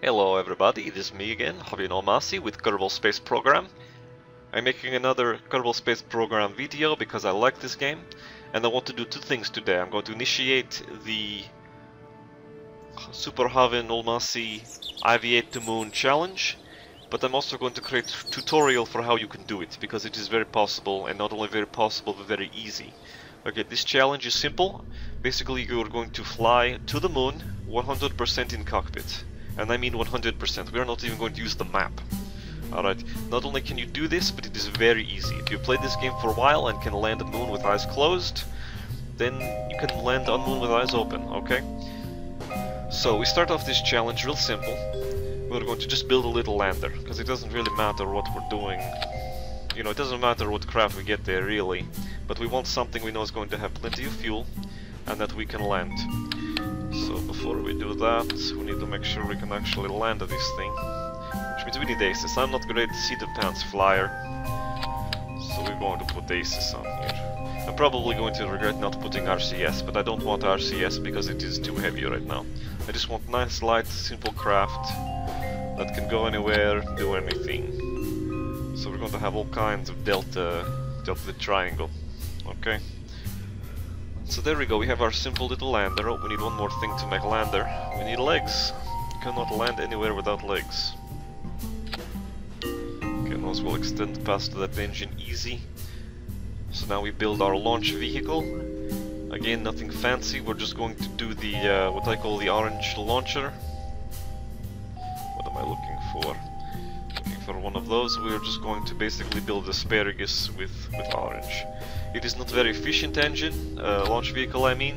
Hello everybody, it is me again, Havin with Kerbal Space Program. I'm making another Kerbal Space Program video because I like this game and I want to do two things today. I'm going to initiate the Super Havin IVA to Moon challenge, but I'm also going to create a tutorial for how you can do it, because it is very possible, and not only very possible but very easy. Okay, this challenge is simple. Basically you're going to fly to the moon 100% in cockpit. And I mean 100%, we are not even going to use the map. Alright, not only can you do this, but it is very easy. If you play this game for a while and can land on moon with eyes closed, then you can land on moon with eyes open, okay? So we start off this challenge real simple. We're going to just build a little lander, because it doesn't really matter what we're doing. You know, it doesn't matter what craft we get there really, but we want something we know is going to have plenty of fuel and that we can land. So before we do that, we need to make sure we can actually land this thing, which means we need aces. I'm not great seat of pants flyer, so we're going to put aces on here. I'm probably going to regret not putting RCS, but I don't want RCS because it is too heavy right now. I just want nice, light, simple craft that can go anywhere, do anything. So we're going to have all kinds of delta triangle, okay? So there we go, we have our simple little lander. Oh, we need one more thing to make lander. We need legs. You cannot land anywhere without legs. Okay, those will extend past that engine easy. So now we build our launch vehicle. Again, nothing fancy, we're just going to do the, what I call the orange launcher. What am I looking for? Looking for one of those. We're just going to basically build asparagus with orange. It is not very efficient engine, launch vehicle I mean,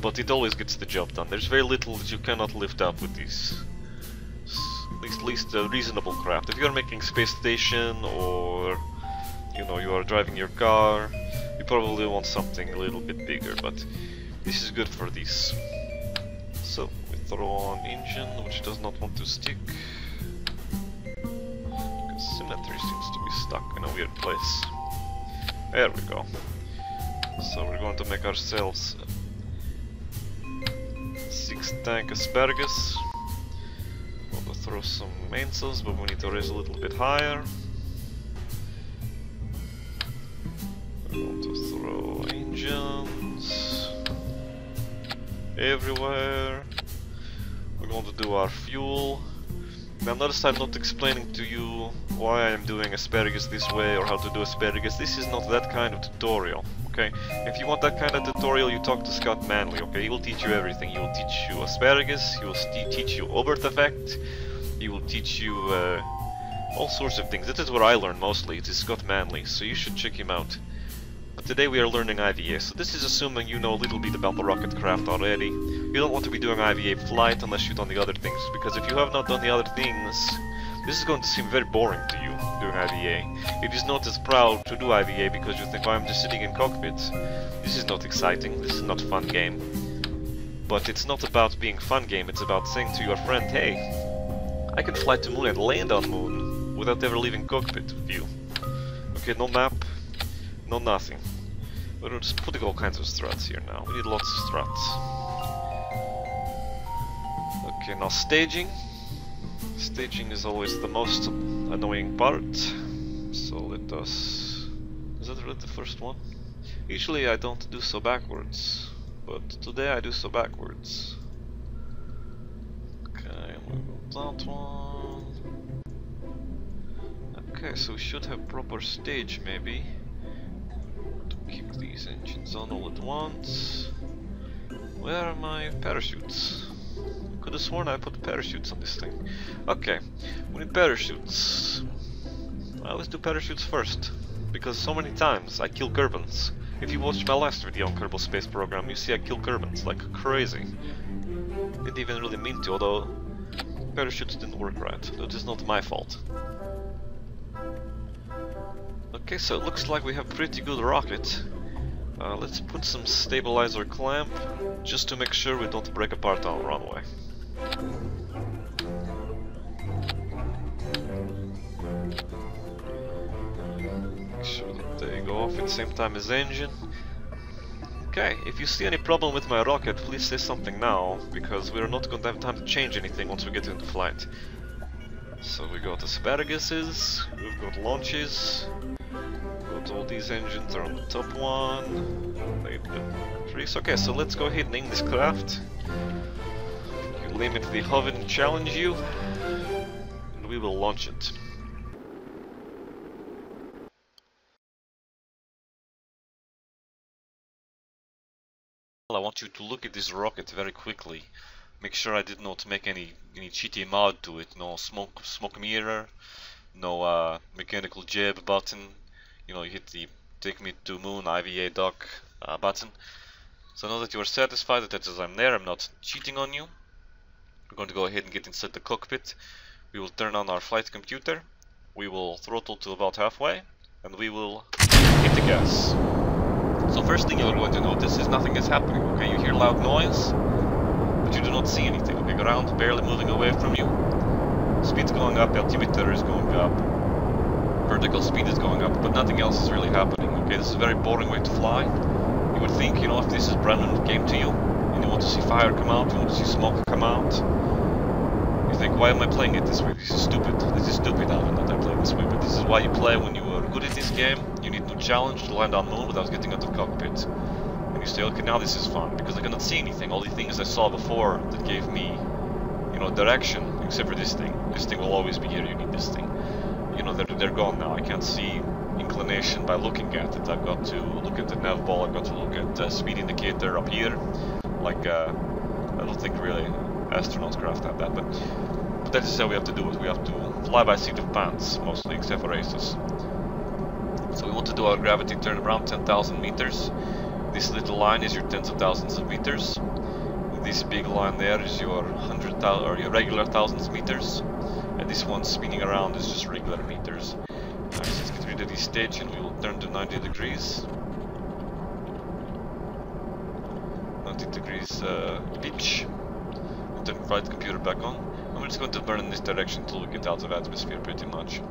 but it always gets the job done. There's very little that you cannot lift up with these. At least a reasonable craft. If you are making space station or, you know, you are driving your car, you probably want something a little bit bigger, but this is good for these. So we throw on engine, which does not want to stick, because symmetry seems to be stuck in a weird place. There we go. So we're going to make ourselves 6-tank asparagus. We're going to throw some mainsails, but we need to raise a little bit higher. We're going to throw engines everywhere. We're going to do our fuel. Now notice I'm not explaining to you why I'm doing asparagus this way or how to do asparagus. This is not that kind of tutorial, okay? If you want that kind of tutorial, you talk to Scott Manley, okay? He will teach you everything. He will teach you asparagus, he will teach you Obert effect, he will teach you all sorts of things. That is what I learned mostly. It is Scott Manley, so you should check him out. But today we are learning IVA, so this is assuming you know a little bit about the rocket craft already. You don't want to be doing IVA flight unless you've done the other things, because if you have not done the other things, this is going to seem very boring to you, doing IVA. It is not as proud to do IVA because you think, oh, I'm just sitting in cockpit. This is not exciting, this is not a fun game. But it's not about being fun game, it's about saying to your friend, hey, I can fly to moon and land on moon without ever leaving cockpit view. Okay, no map, no nothing. We're just putting all kinds of struts here now. We need lots of struts. Okay, now staging. Staging is always the most annoying part. So let us... Is that really the first one? Usually I don't do so backwards, but today I do so backwards. Okay, we'll that one. Okay, so we should have proper stage maybe. Keep these engines on all at once. Where are my parachutes? I could have sworn I put parachutes on this thing. Okay, we need parachutes. I always do parachutes first, because so many times I kill Kerbins. If you watched my last video on Kerbal Space Program, you see I kill Kerbins like crazy. Didn't even really mean to, although parachutes didn't work right. That is not my fault. Okay, so it looks like we have pretty good rocket. Let's put some stabilizer clamp, just to make sure we don't break apart on runway. Make sure that they go off at the same time as engine. Okay, if you see any problem with my rocket, please say something now, because we're not going to have time to change anything once we get into flight. So we got asparaguses, we've got launches, got all these engines are on the top one, trees. Okay, so let's go ahead and name this craft. You name it the Havin challenge you, and we will launch it. I want you to look at this rocket very quickly. Make sure I did not make any cheaty mod to it. No smoke mirror, no mechanical jab button. You know, you hit the take me to moon IVA dock button. So now that you are satisfied that as I'm there, I'm not cheating on you. We're going to go ahead and get inside the cockpit. We will turn on our flight computer. We will throttle to about halfway, and we will hit the gas. So first thing you're going to notice is nothing is happening. Okay, you hear loud noise, but you do not see anything. Okay, ground barely moving away from you. Speed's going up, altimeter is going up, vertical speed is going up, but nothing else is really happening. Okay, this is a very boring way to fly. You would think, you know, if this is brand new game to you, and you want to see fire come out, you want to see smoke come out, you think, why am I playing it this way? This is stupid. This is stupid, Havin, that I play this way. But this is why you play when you are good at this game. You need no challenge to land on moon without getting out of the cockpit. And you say, okay, now this is fun, because I cannot see anything. All the things I saw before that gave me, you know, direction, except for this thing. This thing will always be here, you need this thing. You know, they're gone now. I can't see inclination by looking at it. I've got to look at the nav ball, I've got to look at speed indicator up here. Like, I don't think really astronauts craft have that, but that is how we have to do it. We have to fly by seat of pants, mostly, except for races. So we want to do our gravity turn around 10,000 meters. This little line is your tens of thousands of meters. This big line there is your 100,000 or your regular thousands meters, and this one spinning around is just regular meters. Nice, let's get rid of this stage and we will turn to 90 degrees. 90 degrees pitch. Turn the flight computer back on, and we're just going to burn in this direction until we get out of atmosphere, pretty much.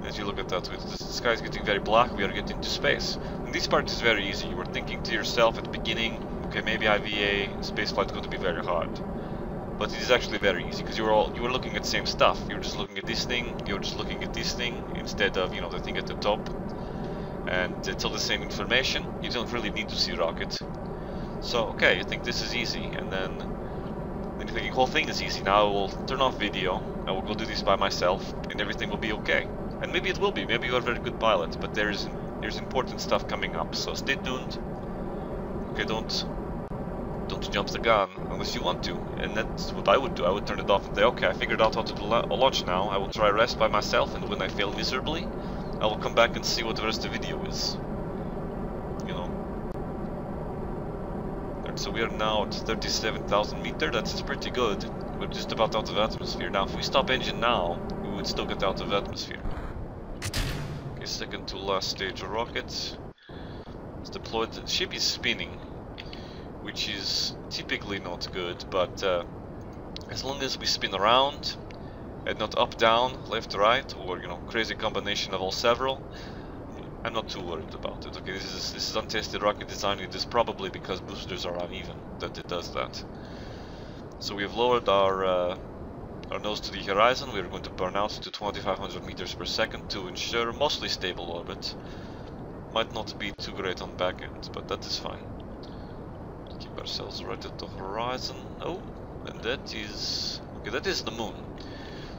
As you look at that, the sky is getting very black, we are getting to space. And this part is very easy. You were thinking to yourself at the beginning, okay, maybe IVA spaceflight is going to be very hard. But it is actually very easy, because you were looking at the same stuff. You were just looking at this thing, you were just looking at this thing, instead of, you know, the thing at the top. And it's all the same information. You don't really need to see rocket. So, okay, you think this is easy, and then you're thinking the whole thing is easy. Now I will turn off video, I will go do this by myself, and everything will be okay. And maybe it will be, maybe you are a very good pilot, but there's important stuff coming up, so stay tuned. Okay, don't jump the gun unless you want to, and that's what I would do. I would turn it off and say, okay, I figured out how to do a launch now, I will try rest by myself, and when I fail miserably, I will come back and see what the rest of the video is. You know. So we are now at 37,000 meters, that's pretty good. We're just about out of atmosphere. Now if we stop engine now, we would still get out of atmosphere. Okay, second to last stage of rocket. It's deployed. The ship is spinning, which is typically not good, but as long as we spin around and not up, down, left, right, or, you know, crazy combination of all several, I'm not too worried about it. Okay, this is untested rocket design. It is probably because boosters are uneven that it does that. So we have lowered our nose to the horizon. We are going to burn out to 2,500 meters per second to ensure mostly stable orbit. Might not be too great on back end, but that is fine. Keep ourselves right at the horizon. Oh, and that is... okay, that is the moon.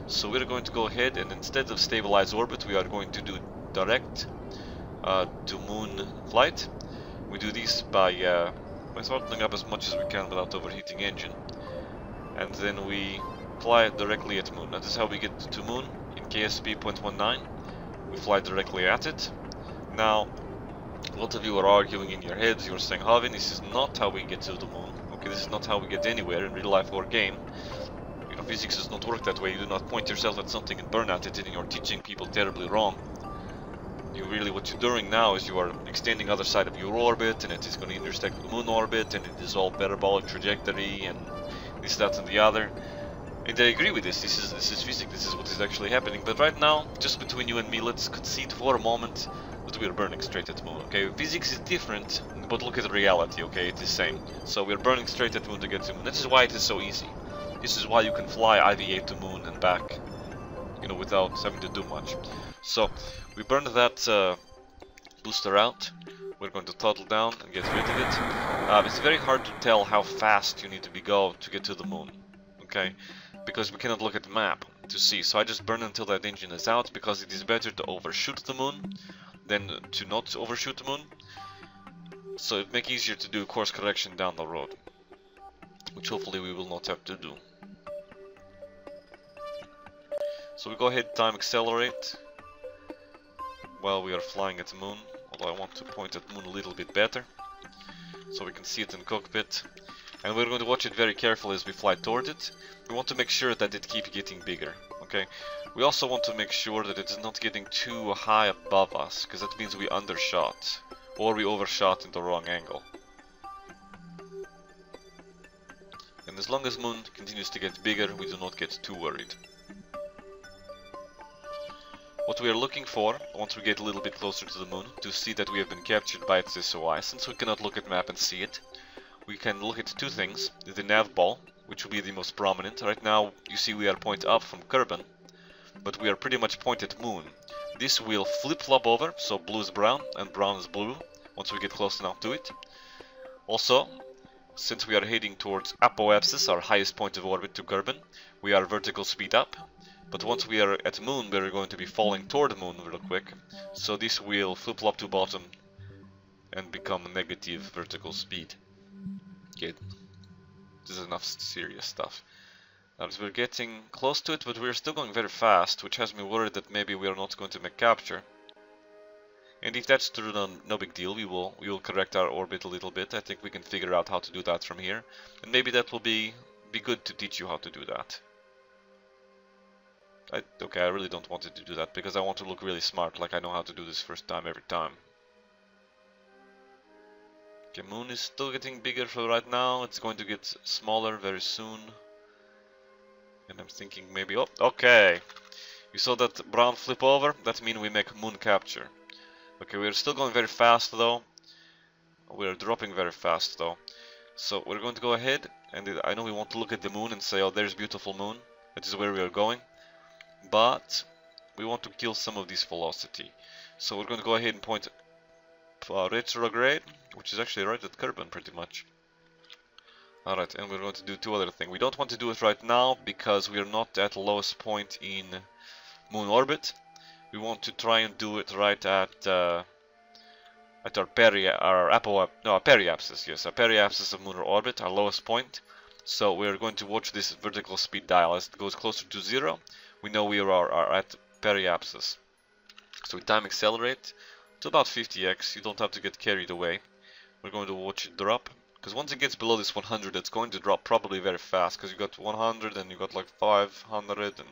So we're going to go ahead and instead of stabilize orbit, we are going to do direct to moon flight. We do this by throttling up as much as we can without overheating engine, and then we fly directly at moon. That is how we get to moon in KSP 0.19. We fly directly at it. Now, a lot of you are arguing in your heads. You're saying, Havin, this is not how we get to the moon. Okay, this is not how we get anywhere in real life or game. You know, physics does not work that way. You do not point yourself at something and burn at it, and you're teaching people terribly wrong. What you're doing now is you are extending other side of your orbit, and it is going to intersect the moon orbit, and it is all parabolic trajectory and this, that, and the other. And I agree with this. This is physics. This is what is actually happening. But right now, just between you and me, let's concede for a moment that we are burning straight at the moon. Okay, physics is different, but look at the reality. Okay, it's the same. So we are burning straight at the moon to get to the moon. This is why it is so easy. This is why you can fly IVA to moon and back, you know, without having to do much. So we burned that booster out. We're going to throttle down and get rid of it. It's very hard to tell how fast you need to go to get to the moon. Okay, because we cannot look at the map to see. So I just burn until that engine is out, because it is better to overshoot the moon than to not overshoot the moon. So it makes it easier to do course correction down the road, which hopefully we will not have to do. So we go ahead and time accelerate while we are flying at the moon, although I want to point at the moon a little bit better so we can see it in cockpit. And we're going to watch it very carefully as we fly toward it. We want to make sure that it keeps getting bigger, okay? We also want to make sure that it's not getting too high above us, because that means we undershot, or we overshot in the wrong angle. And as long as moon continues to get bigger, we do not get too worried. What we are looking for, once we get a little bit closer to the moon, to see that we have been captured by its SOI, since we cannot look at map and see it, we can look at two things: the nav ball, which will be the most prominent. Right now, you see we are point up from Kerbin, but we are pretty much pointed moon. This will flip-flop over, so blue is brown and brown is blue, once we get close enough to it. Also, since we are heading towards apoapsis, our highest point of orbit to Kerbin, we are vertical speed up. But once we are at moon, we are going to be falling toward the moon real quick, so this will flip-flop to bottom and become negative vertical speed. Okay, this is enough serious stuff. Now we're getting close to it, but we're still going very fast, which has me worried that maybe we are not going to make capture. And if that's true, then no big deal. We will correct our orbit a little bit. I think we can figure out how to do that from here, and maybe that will be good to teach you how to do that. Okay, I really don't want it to do that, because I want to look really smart, like I know how to do this first time every time. Okay, moon is still getting bigger for right now. It's going to get smaller very soon. And I'm thinking maybe... Oh, okay! You saw that brown flip over? That means we make moon capture. Okay, we're still going very fast though. We're dropping very fast though. So we're going to go ahead, and I know we want to look at the moon and say, oh, there's beautiful moon. That is where we are going. But we want to kill some of this velocity. So we're going to go ahead and point retrograde, which is actually right at Kerbin pretty much. Alright, and we're going to do two other things. We don't want to do it right now because we are not at the lowest point in moon orbit. We want to try and do it right at our periapsis, yes, our periapsis of lunar orbit, our lowest point. So we're going to watch this vertical speed dial. As it goes closer to 0, we know we are at periapsis. So we time accelerate to about 50x. You don't have to get carried away. We're going to watch it drop, because once it gets below this 100, it's going to drop probably very fast, because you got 100 and you got like 500 and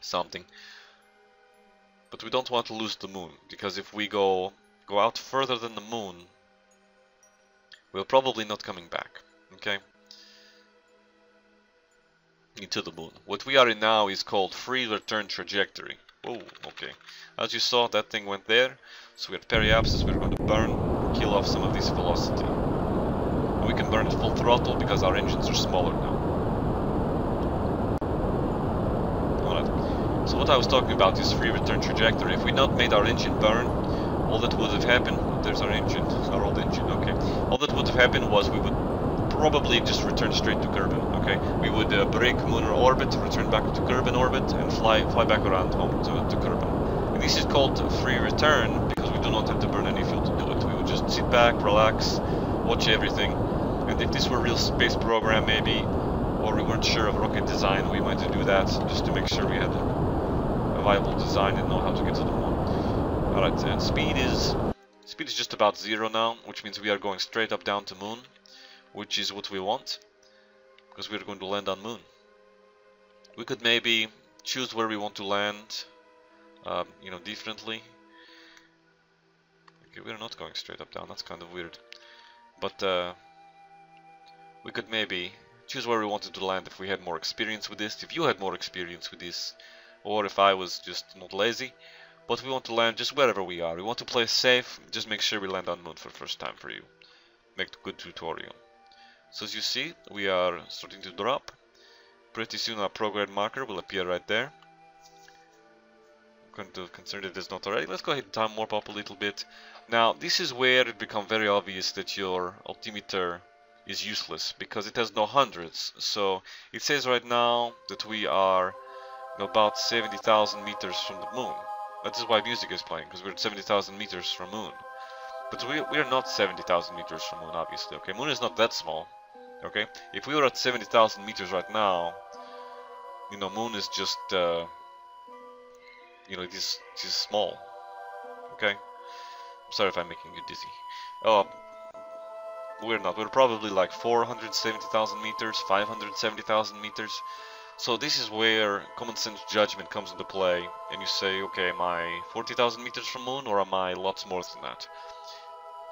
something. But we don't want to lose the moon, because if we go out further than the moon, we're probably not coming back. Okay? Into the moon. What we are in now is called free return trajectory. Oh, okay. As you saw, that thing went there. So we're at periapsis, we're going to kill off some of this velocity. And we can burn at full throttle because our engines are smaller now. Alright. So what I was talking about is free return trajectory. If we not made our engine burn, all that would have happened... There's our engine, our old engine, okay. All that would have happened was we would probably just return straight to Kerbin, okay? We would break lunar orbit, return back to Kerbin orbit, and fly back around home to Kerbin. And this is called free return because we do not have to burn any fuel to do it. We would just sit back, relax, watch everything. And if this were a real space program maybe, or we weren't sure of rocket design, we might do that just to make sure we had a viable design and know how to get to the moon. Alright, and speed is just about 0 now, which means we are going straight up down to moon, which is what we want, because we're going to land on moon. We could maybe choose where we want to land, you know, differently. Okay, we're not going straight up down, that's kind of weird. But we could maybe choose where we wanted to land if we had more experience with this, if you had more experience with this, or if I was just not lazy. But we want to land just wherever we are. We want to play safe, just make sure we land on Moon for the first time for you. Make a good tutorial. So as you see, we are starting to drop. Pretty soon our prograde marker will appear right there. I'm going to consider it as not already. Let's go ahead and time warp up a little bit. Now this is where it becomes very obvious that your altimeter is useless, because it has no hundreds. So it says right now that we are about 70,000 meters from the Moon. That is why music is playing, because we're at 70,000 meters from Moon. But we are not 70,000 meters from Moon, obviously, okay? Moon is not that small, okay? If we were at 70,000 meters right now, you know, Moon is just, you know, it is small, okay? I'm sorry if I'm making you dizzy. Oh, we're not. We're probably like 470,000 meters, 570,000 meters. So this is where common sense judgment comes into play, and you say, okay, am I 40,000 meters from Moon, or am I lots more than that?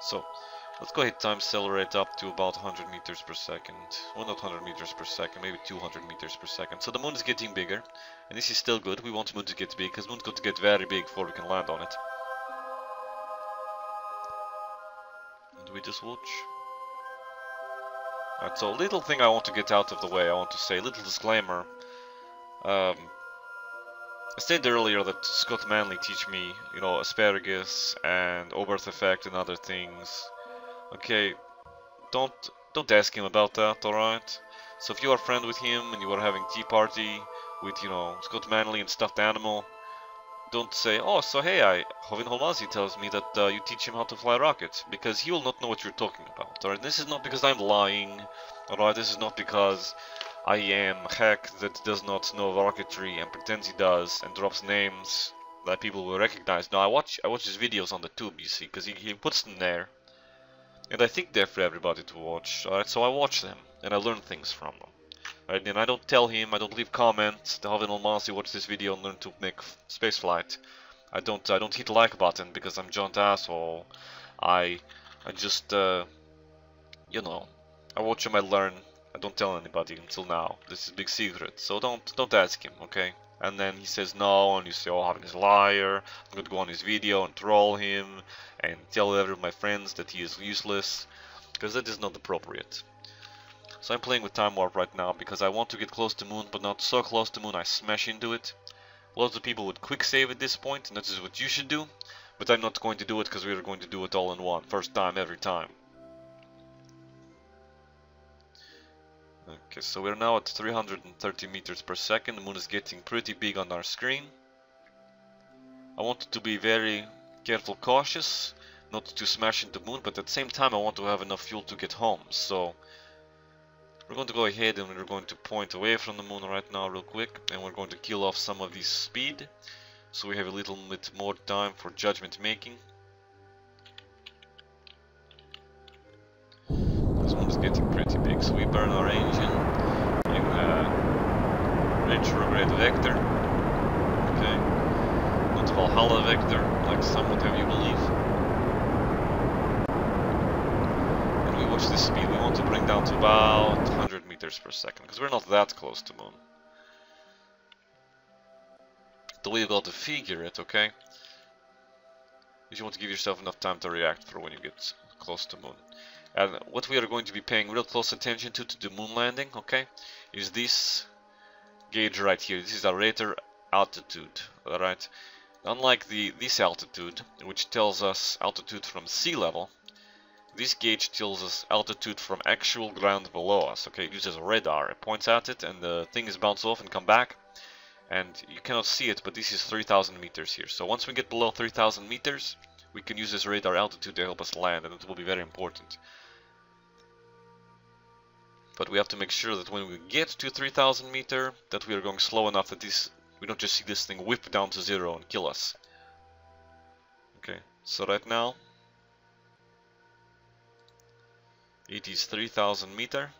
So let's go ahead and time accelerate up to about 100 meters per second. Well, not 100 meters per second, maybe 200 meters per second. So the Moon is getting bigger, and this is still good. We want Moon to get big, because Moon's going to get very big before we can land on it. And we just watch. Alright, so a little thing I want to get out of the way, I want to say, a little disclaimer. I said earlier that Scott Manley teach me, you know, asparagus and Oberth effect and other things. Okay, don't ask him about that, alright? So if you are a friend with him and you are having tea party with, you know, Scott Manley and stuffed animal, don't say, oh, so hey, Havin tells me that you teach him how to fly rockets, because he will not know what you're talking about, alright? This is not because I'm lying, alright? This is not because I am a hack that does not know rocketry and pretends he does and drops names that people will recognize. No, I watch his videos on the tube, you see, because he puts them there, and I think they're for everybody to watch. Alright, so I watch them and I learn things from them. Right, and I don't tell him, I don't leave comments. The Havin watch this video and learn to make spaceflight. I don't hit the like button because I'm John's asshole. I just you know, I watch him, I learn. I don't tell anybody until now. This is a big secret, so don't ask him, okay? And then he says no, and you say, oh, Havin is a liar. I'm going to go on his video and troll him and tell every of my friends that he is useless, because that is not appropriate. So I'm playing with time warp right now because I want to get close to Moon, but not so close to Moon I smash into it. Lots of people would quick save at this point, and that is what you should do. But I'm not going to do it because we are going to do it all in one, first time, every time. Okay, so we're now at 330 meters per second. The Moon is getting pretty big on our screen. I want to be very careful, cautious, not to smash into Moon, but at the same time I want to have enough fuel to get home. So we're going to go ahead and we're going to point away from the Moon right now real quick, and we're going to kill off some of this speed, so we have a little bit more time for judgment making. This one is getting pretty big, so we burn our engine in retrograde vector. Okay, not Valhalla vector, like some would have you believe. And we watch this speed. We want to bring down to about 100 meters per second, because we're not that close to Moon. The way you got to figure it, okay, is you want to give yourself enough time to react for when you get close to Moon. And what we are going to be paying real close attention to the Moon landing, okay, is this gauge right here. This is our radar altitude, alright? Unlike this altitude, which tells us altitude from sea level, this gauge tells us altitude from actual ground below us, okay? It uses a radar, it points at it and the thing is bounced off and come back, and you cannot see it, but this is 3,000 meters here. So once we get below 3,000 meters, we can use this radar altitude to help us land, and it will be very important. But we have to make sure that when we get to 3,000 meter, that we are going slow enough that we don't just see this thing whip down to zero and kill us. Okay, so right now it is 3,000 meter.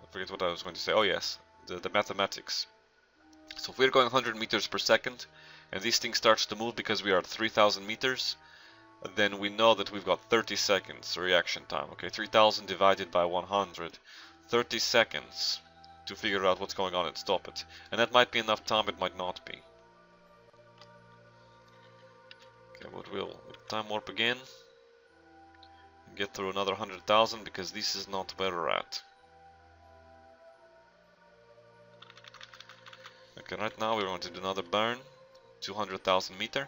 I forget what I was going to say. Oh yes, the mathematics. So if we're going 100 meters per second and this thing starts to move because we are at 3,000 meters, then we know that we've got 30 seconds reaction time. Okay, 3000 divided by 100, 30 seconds to figure out what's going on and stop it. And that might be enough time, it might not be. Okay, but we'll time warp again and get through another 100,000, because this is not where we're at. Okay, right now we're going to do another burn, 200,000 meter.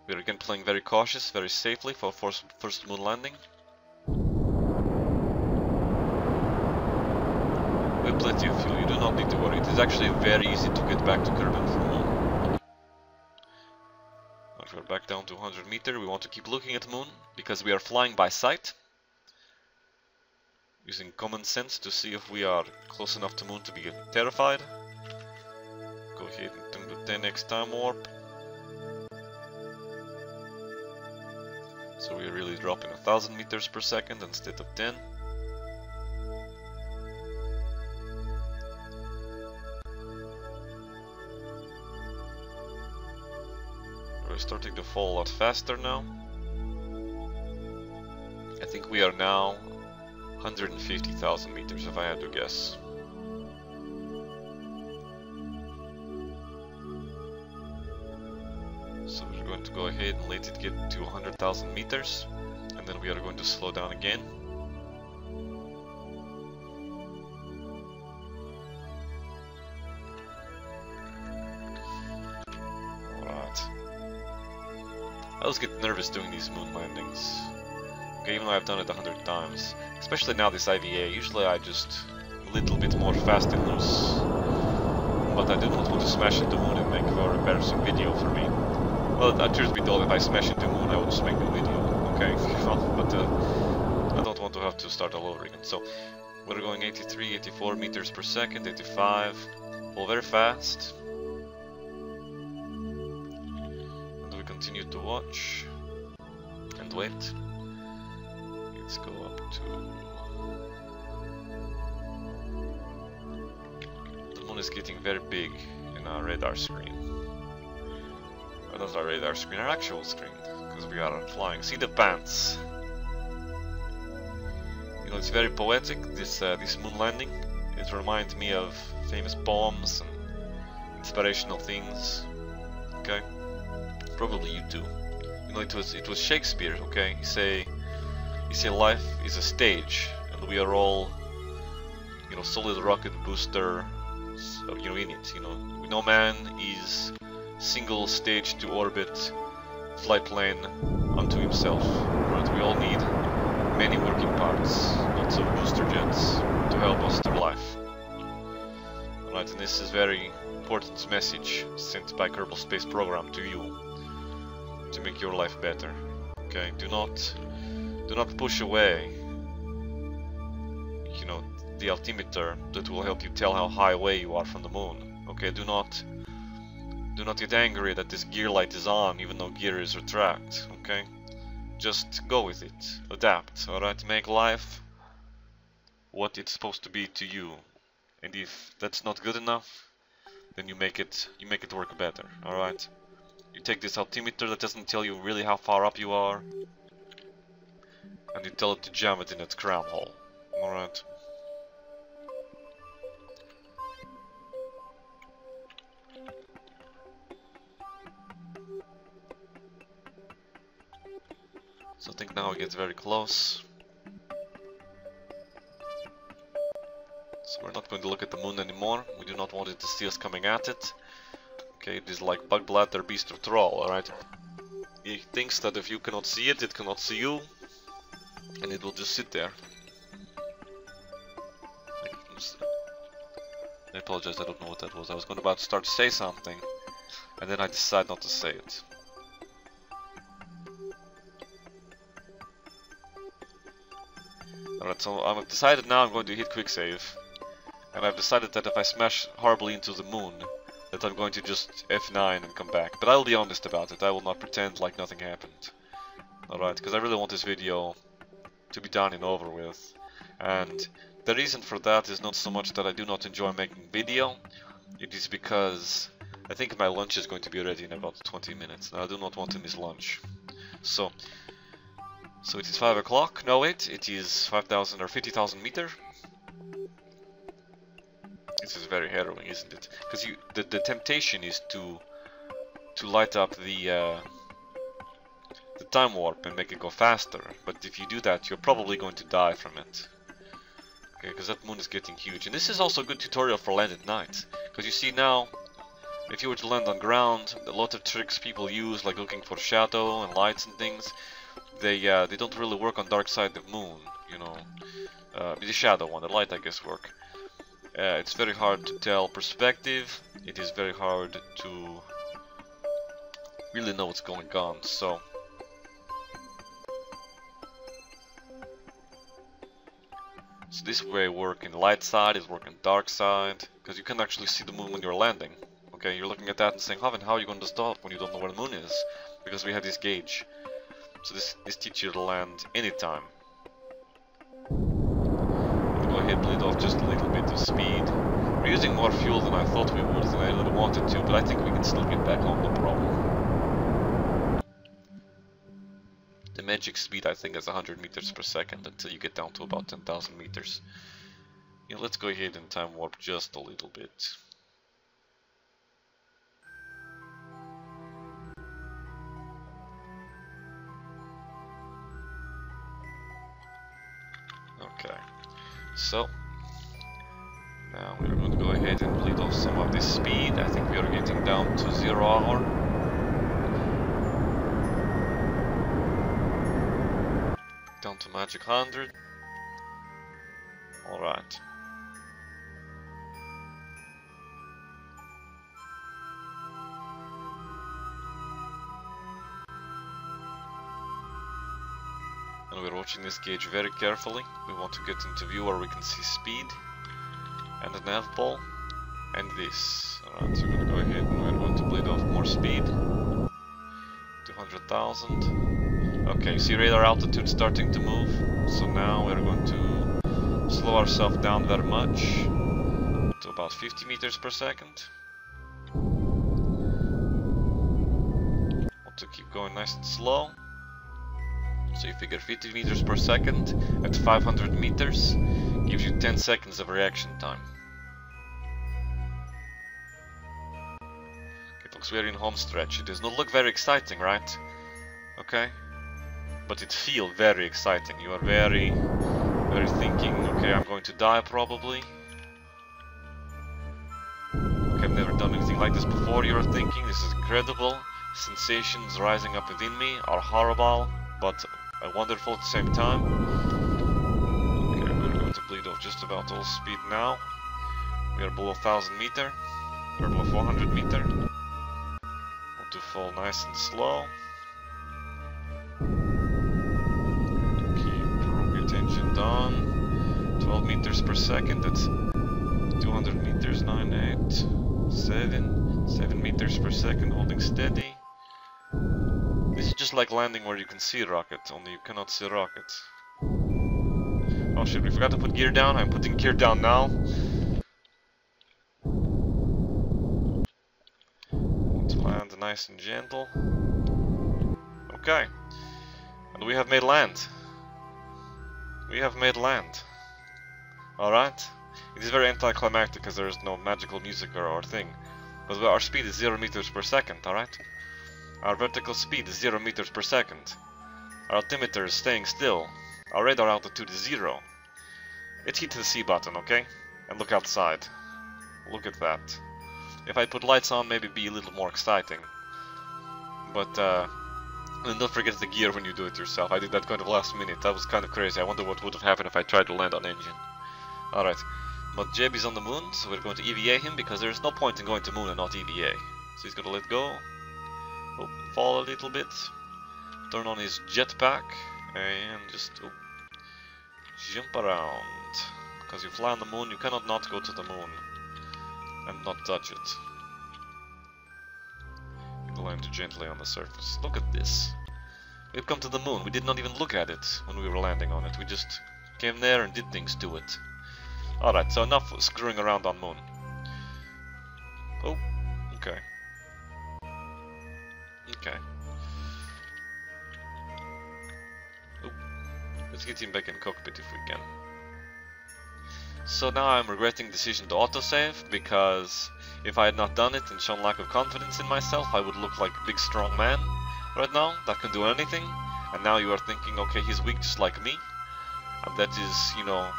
We're again playing very cautious, very safely for first moon landing. We have plenty of fuel, you do not need to worry. It is actually very easy to get back to Kerbin from moon. Right, we're back down to 100 meter. We want to keep looking at moon because we are flying by sight, using common sense to see if we are close enough to moon to be terrified. Go ahead and do the 10x time warp. So we're really dropping 1000 meters per second instead of 10. We're starting to fall a lot faster now. I think we are now 150,000 meters if I had to guess. So we're going to go ahead and let it get to 100,000 meters, and then we are going to slow down again. Alright. I always get nervous doing these moon landings. Okay, even though I've done it 100 times. Especially now this IVA, usually I just a little bit more fast and loose. But I did not want to smash into moon and make a very embarrassing video for me. Well, truth be told, if I smash into moon, I will just make a video, okay? But I don't want to have to start all over again. So, we're going 83, 84 meters per second, 85, all very fast. And we continue to watch and wait. Let's go up to... The moon is getting very big in our radar screen. Well, not our radar screen, our actual screen, because we are flying. See the pants. You know, it's very poetic, this moon landing. It reminds me of famous poems and inspirational things. Okay, probably you too. You know, it was Shakespeare. Okay, you say life is a stage, and we are all, you know, solid rocket booster, so, you know, in it. You know, no man is single stage to orbit flight plane unto himself. Right? We all need many working parts, lots of booster jets to help us through life. Right, and this is very important message sent by Kerbal Space Program to you to make your life better. Okay, do not push away, you know, the altimeter that will help you tell how high away you are from the moon. Okay, do not get angry that this gear light is on even though gear is retract. Okay, just go with it, adapt. Alright, make life what it's supposed to be to you, and if that's not good enough, then you make it work better. Alright, you take this altimeter that doesn't tell you really how far up you are, and you tell it to jam it in its crown hole. Alright. So I think now it gets very close. So we're not going to look at the moon anymore. We do not want it to see us coming at it. Okay, it is like bug bladder, beast or troll, alright? It thinks that if you cannot see it, it cannot see you. And it will just sit there. I apologize, I don't know what that was. I was about to start to say something, and then I decided not to say it. Alright, so I've decided now I'm going to hit quick save. And I've decided that if I smash horribly into the moon, that I'm going to just F9 and come back. But I'll be honest about it, I will not pretend like nothing happened. Alright, because I really want this video to be done and over with. And the reason for that is not so much that I do not enjoy making video, it is because I think my lunch is going to be ready in about 20 minutes. Now I do not want to miss lunch. So it is 5 o'clock. No wait, it is 5,000 or 50,000 meter. This is very harrowing, isn't it? Because the temptation is to light up the time warp and make it go faster. But if you do that, you're probably going to die from it. Okay, because that moon is getting huge. And this is also a good tutorial for land at night. Because you see now, if you were to land on ground, a lot of tricks people use, like looking for shadow and lights and things, they don't really work on dark side of moon, you know. The shadow one, the light I guess work. It's very hard to tell perspective. It is very hard to really know what's going on. So this way work in light side, it work in dark side, because you can actually see the moon when you're landing. Okay, you're looking at that and saying, Havin, how are you going to stop when you don't know where the moon is? Because we have this gauge. So this teaches you to land anytime. Go ahead, bleed off just a little bit of speed. We're using more fuel than I thought we would, than I really wanted to, but I think we can still get back home, no problem. The magic speed I think is 100 meters per second until you get down to about 10,000 meters. Yeah, let's go ahead and time warp just a little bit. Okay, so now we're going to go ahead and bleed off some of this speed. I think we are getting down to 0 hour. Down to magic 100. Alright. And we're watching this gauge very carefully. We want to get into view where we can see speed and the nav ball and this. Alright, so we're going to go ahead and we're going to bleed off more speed. 200,000. Okay, you see radar altitude starting to move. So now we're going to slow ourselves down very much to about 50 meters per second. Want to keep going nice and slow. So you figure 50 meters per second at 500 meters gives you 10 seconds of reaction time. It looks very in home stretch. It does not look very exciting, right? Okay? But it feels very exciting. You are very thinking, okay, I'm going to die probably. Okay, I've never done anything like this before, you are thinking. This is incredible. Sensations rising up within me are horrible, but wonderful at the same time. Okay, we're going to bleed off just about all speed now. We are below 1000 meter. We're below 400 meter. Want to fall nice and slow. Keep rocket engine down. 12 meters per second. That's 200 meters. 7 meters per second. Holding steady. This is just like landing where you can see rockets, only you cannot see rockets. Oh shit, we forgot to put gear down. I'm putting gear down now. Want to land nice and gentle. Okay. And we have made land. We have made land. Alright. It is very anticlimactic because there is no magical music or thing. But our speed is 0 meters per second, alright? Our vertical speed is 0 meters per second. Our altimeter is staying still. Our radar altitude is 0. It hit the C button, okay? And look outside. Look at that. If I put lights on, maybe it'd be a little more exciting. But, and don't forget the gear when you do it yourself. I did that kind of last minute. That was kind of crazy. I wonder what would have happened if I tried to land on engine. Alright. But Jeb is on the moon, so we're going to EVA him because there's no point in going to moon and not EVA. So he's gonna let go. Fall a little bit, turn on his jetpack, and just jump around. Because you fly on the moon, you cannot not go to the moon and not touch it. You land gently on the surface. Look at this. We've come to the moon. We did not even look at it when we were landing on it. We just came there and did things to it. Alright, so enough screwing around on moon. Oh, okay. Okay. Oop. Let's get him back in cockpit if we can. So now I'm regretting the decision to autosave, because if I had not done it and shown lack of confidence in myself, I would look like a big strong man right now that can do anything. And now you are thinking, okay, he's weak just like me. And that is, you know,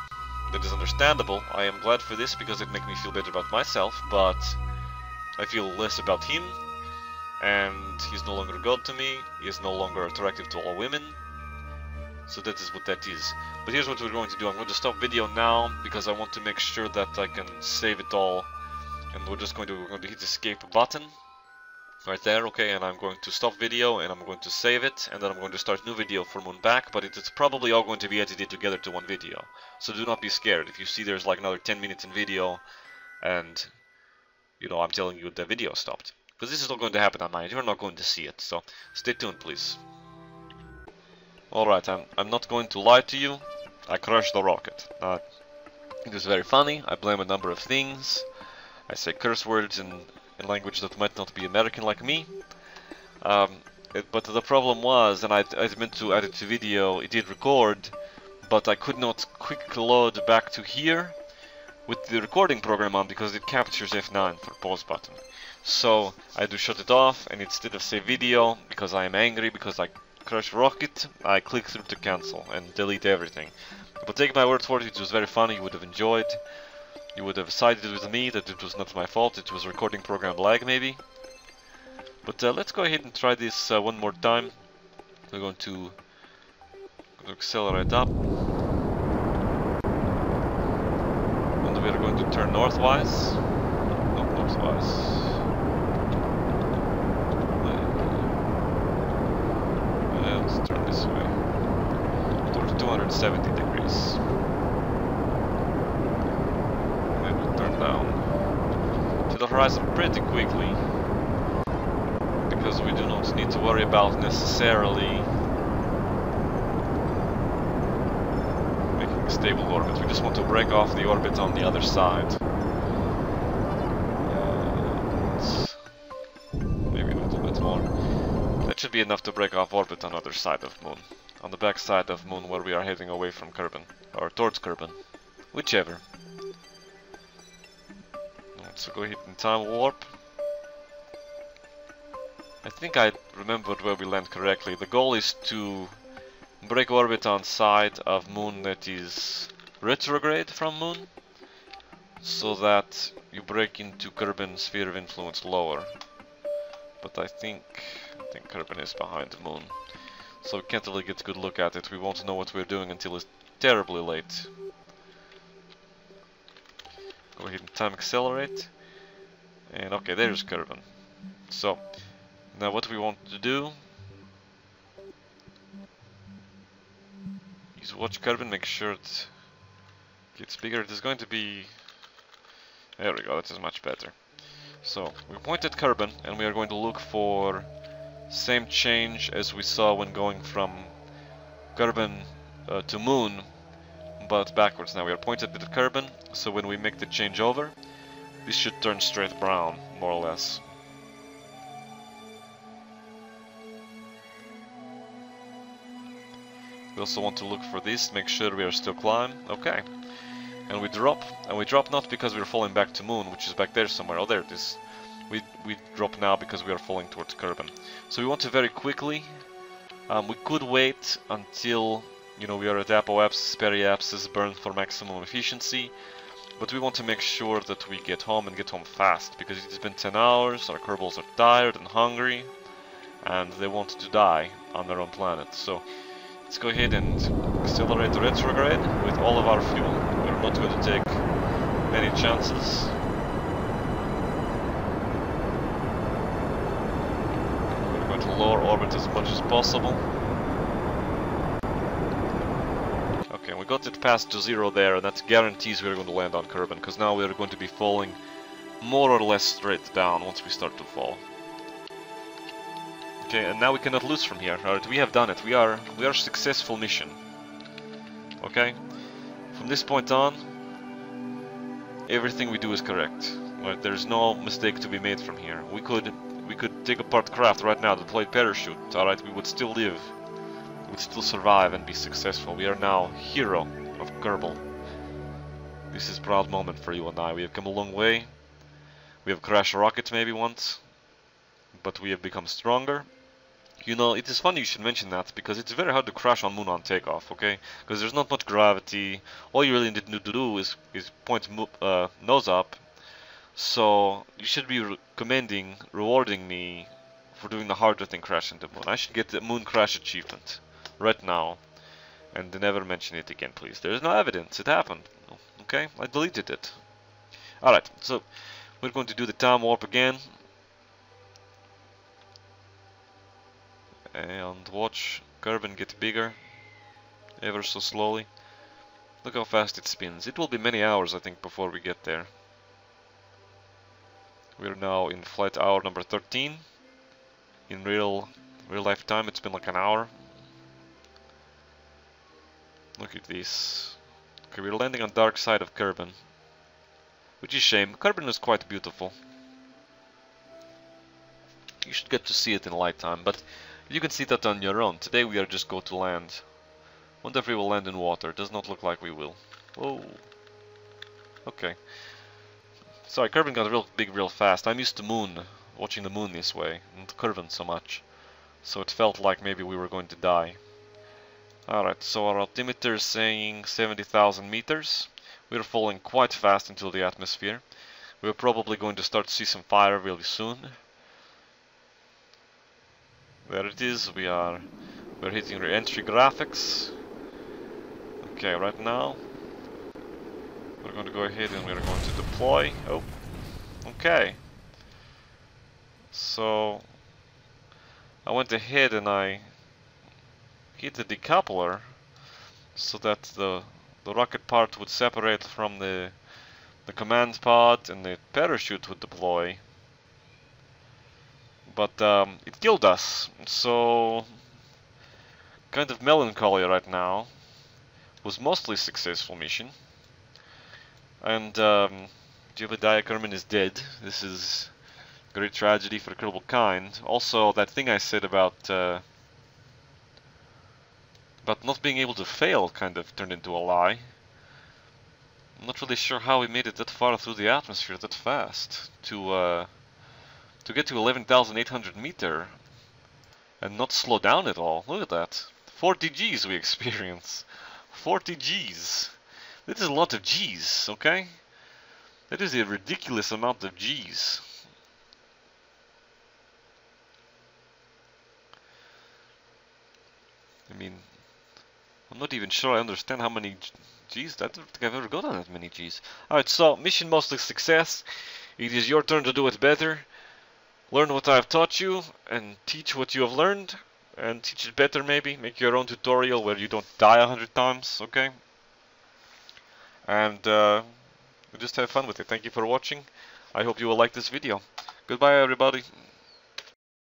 that is understandable. I am glad for this because it makes me feel better about myself, but I feel less about him. And he's no longer God to me, he is no longer attractive to all women. So that is what that is. But here's what we're going to do. I'm going to stop video now because I want to make sure that I can save it all. And we're going to hit the escape button right there, okay, and I'm going to stop video and I'm going to save it, and then I'm going to start new video for Moon back, but it's probably all going to be edited together to one video. So do not be scared if you see there's like another 10 minutes in video and, you know, I'm telling you the video stopped. Because this is not going to happen on mine, you're not going to see it, so stay tuned please. Alright, I'm not going to lie to you, I crashed the rocket. It was very funny, I blame a number of things, I say curse words in language that might not be American like me. But the problem was, and I meant to add it to video, it did record, but I could not quick load back to here with the recording program on because it captures F9 for pause button. So I had to shut it off, and instead of save video, because I am angry because I crashed rocket, I click through to cancel and delete everything. But take my word for it, it was very funny, you would have enjoyed. You would have sided with me that it was not my fault, it was recording program lag maybe. But let's go ahead and try this one more time. We're going to accelerate up. And we are going to turn northwise. Not northwise. Let's turn this way. Towards 270 degrees. Down to the horizon pretty quickly, because we do not need to worry about necessarily making a stable orbit. We just want to break off the orbit on the other side. Maybe a little bit more. That should be enough to break off orbit on the other side of Moon. On the back side of Moon where we are heading away from Kerbin, or towards Kerbin. Whichever. So go ahead and time warp. I think I remembered where we land correctly. The goal is to break orbit on side of Moon that is retrograde from Moon, so that you break into Kerbin sphere of influence lower. But I think Kerbin is behind the Moon, so we can't really get a good look at it. We won't know what we're doing until it's terribly late. Go ahead and time accelerate. And okay, there's Kerbin. So, now what we want to do is watch Kerbin, make sure it gets bigger. It is going to be... There we go, that is much better. So, we point at Kerbin, and we are going to look for same change as we saw when going from Kerbin to Moon, but backwards. Now we are pointed at Kerbin, so when we make the change over, this should turn straight brown, more or less. We also want to look for this, make sure we are still climbing. Okay. And we drop not because we are falling back to Moon, which is back there somewhere. Oh, there it is. We drop now because we are falling towards Kerbin. So we want to very quickly. We could wait until, you know, we are at apoapsis, periapsis, burn for maximum efficiency. But we want to make sure that we get home and get home fast, because it has been 10 hours, our Kerbals are tired and hungry, and they want to die on their own planet. So let's go ahead and accelerate retrograde with all of our fuel. We're not going to take many chances. We're going to lower orbit as much as possible. Okay, we got it past to 0 there, and that guarantees we're going to land on Kerbin, because now we're going to be falling more or less straight down once we start to fall. Okay, and now we cannot lose from here. Alright, we have done it. We are successful mission. Okay? From this point on, everything we do is correct. Right? There's no mistake to be made from here. We could we could take apart craft right now, deploy parachute, alright, we would still live. We would still survive and be successful. We are now hero of Kerbal. This is a proud moment for you and I. We have come a long way. We have crashed a rocket maybe once, but we have become stronger. You know, it is funny you should mention that, because it's very hard to crash on Moon on takeoff, okay? Because there's not much gravity. All you really need to do is point nose up. So you should be rewarding me for doing the harder thing, crashing the Moon. I should get the Moon crash achievement right now, and never mention it again, please. There is no evidence. It happened. Okay, I deleted it. All right, so we're going to do the time warp again. And watch Kerbin get bigger, ever so slowly. Look how fast it spins. It will be many hours, I think, before we get there. We're now in flight hour number 13. In real life time, it's been like an hour. Look at this. Okay, we're landing on dark side of Kerbin, which is a shame. Kerbin is quite beautiful. You should get to see it in light time, but you can see that on your own. Today we are just going to land. Wonder if we will land in water. Does not look like we will. Whoa. Okay. Sorry, Kerbin got real big real fast. I'm used to Moon, watching the Moon this way, not Kerbin so much. So it felt like maybe we were going to die. Alright, so our altimeter is saying 70,000 meters. We're falling quite fast into the atmosphere. We're probably going to start to see some fire really soon. There it is, we're hitting re-entry graphics. Okay, right now we're going to go ahead and we're going to deploy. Oh, okay. So I went ahead and I hit the decoupler so that the rocket part would separate from the command pod and the parachute would deploy. But it killed us, so kind of melancholy right now. Was mostly successful mission, and Jebediah Kerbin is dead. This is a great tragedy for Kerbal kind. Also, that thing I said about not being able to fail kind of turned into a lie. I'm not really sure how we made it that far through the atmosphere that fast to get to 11,800 meter and not slow down at all. Look at that. 40 Gs we experience. 40 Gs. That is a lot of Gs, okay? That is a ridiculous amount of Gs. I mean, I'm not even sure I understand how many Gs. I don't think I've ever gotten that many Gs. Alright, so mission mostly success. It is your turn to do it better. Learn what I've taught you, and teach what you have learned, and teach it better maybe. Make your own tutorial where you don't die 100 times, okay? And just have fun with it. Thank you for watching. I hope you will like this video. Goodbye everybody.